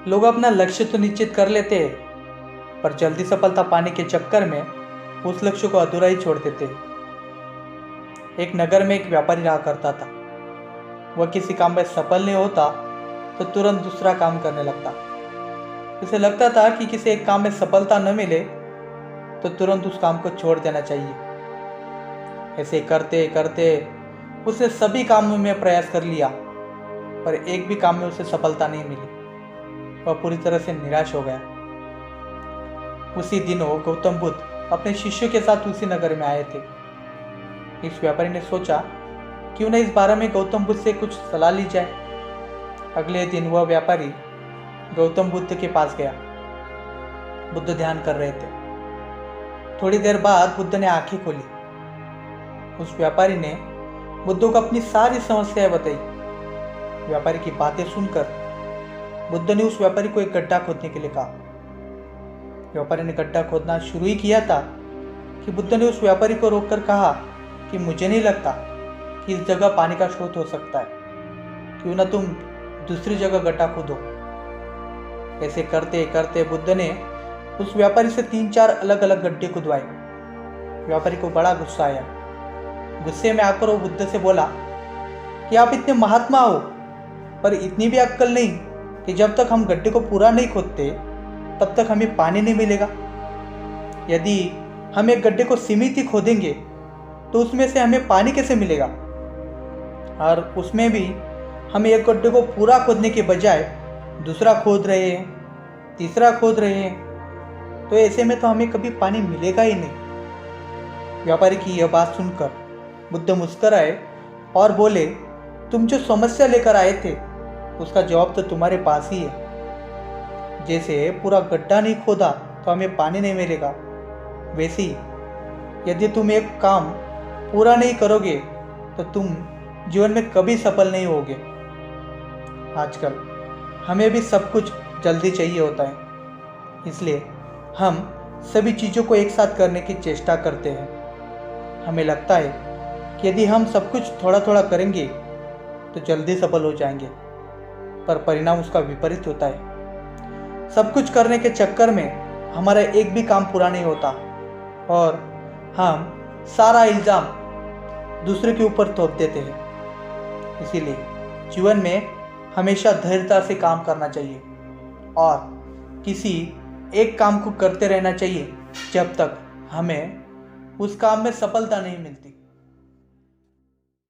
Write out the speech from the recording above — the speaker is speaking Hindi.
लोग अपना लक्ष्य तो निश्चित कर लेते हैं, पर जल्दी सफलता पाने के चक्कर में उस लक्ष्य को अधूरा ही छोड़ देते हैं। एक नगर में एक व्यापारी रहा करता था। वह किसी काम में सफल नहीं होता तो तुरंत दूसरा काम करने लगता। उसे लगता था कि किसी एक काम में सफलता न मिले तो तुरंत उस काम को छोड़ देना चाहिए। ऐसे करते करते उसने सभी कामों में प्रयास कर लिया, पर एक भी काम में उसे सफलता नहीं मिली। वह पूरी तरह से निराश हो गया। उसी दिनों गौतम बुद्ध अपने शिष्यों के साथ उसी नगर में आए थे। इस व्यापारी ने सोचा क्यों न इस बारे में गौतम बुद्ध से कुछ सलाह ली जाए। अगले दिन वह व्यापारी गौतम बुद्ध के पास गया। बुद्ध ध्यान कर रहे थे। थोड़ी देर बाद बुद्ध ने आंखें खोली। उस व्यापारी ने बुद्ध को अपनी सारी समस्याएं बताई। व्यापारी की बातें सुनकर बुद्ध ने उस व्यापारी को एक गड्ढा खोदने के लिए कहा। व्यापारी ने गड्ढा खोदना शुरू ही किया था कि बुद्ध ने उस व्यापारी को रोककर कहा कि मुझे नहीं लगता कि इस जगह पानी का स्रोत हो सकता है, क्यों ना तुम दूसरी जगह गड्ढा खोदो। ऐसे करते करते बुद्ध ने उस व्यापारी से 3-4 अलग अलग गड्ढे खुदवाए। व्यापारी को बड़ा गुस्सा आया। गुस्से में आकर वो बुद्ध से बोला कि आप इतने महात्मा हो, पर इतनी भी अक्ल नहीं कि जब तक हम गड्ढे को पूरा नहीं खोदते तब तक हमें पानी नहीं मिलेगा। यदि हम एक गड्ढे को सीमित ही खोदेंगे तो उसमें से हमें पानी कैसे मिलेगा? और उसमें भी हम एक गड्ढे को पूरा खोदने के बजाय दूसरा खोद रहे हैं, तीसरा खोद रहे हैं, तो ऐसे में तो हमें कभी पानी मिलेगा ही नहीं। व्यापारी की यह बात सुनकर बुद्ध मुस्कुराए और बोले, तुम जो समस्या लेकर आए थे उसका जवाब तो तुम्हारे पास ही है। जैसे पूरा गड्ढा नहीं खोदा तो हमें पानी नहीं मिलेगा, वैसे ही यदि तुम एक काम पूरा नहीं करोगे तो तुम जीवन में कभी सफल नहीं होगे। आजकल हमें भी सब कुछ जल्दी चाहिए होता है, इसलिए हम सभी चीज़ों को एक साथ करने की चेष्टा करते हैं। हमें लगता है कि यदि हम सब कुछ थोड़ा थोड़ा करेंगे तो जल्दी सफल हो जाएंगे, पर परिणाम उसका विपरीत होता है। सब कुछ करने के चक्कर में हमारा एक भी काम पूरा नहीं होता और हम सारा इल्ज़ाम दूसरे के ऊपर थोप देते हैं। इसीलिए जीवन में हमेशा धैर्यता से काम करना चाहिए और किसी एक काम को करते रहना चाहिए जब तक हमें उस काम में सफलता नहीं मिलती।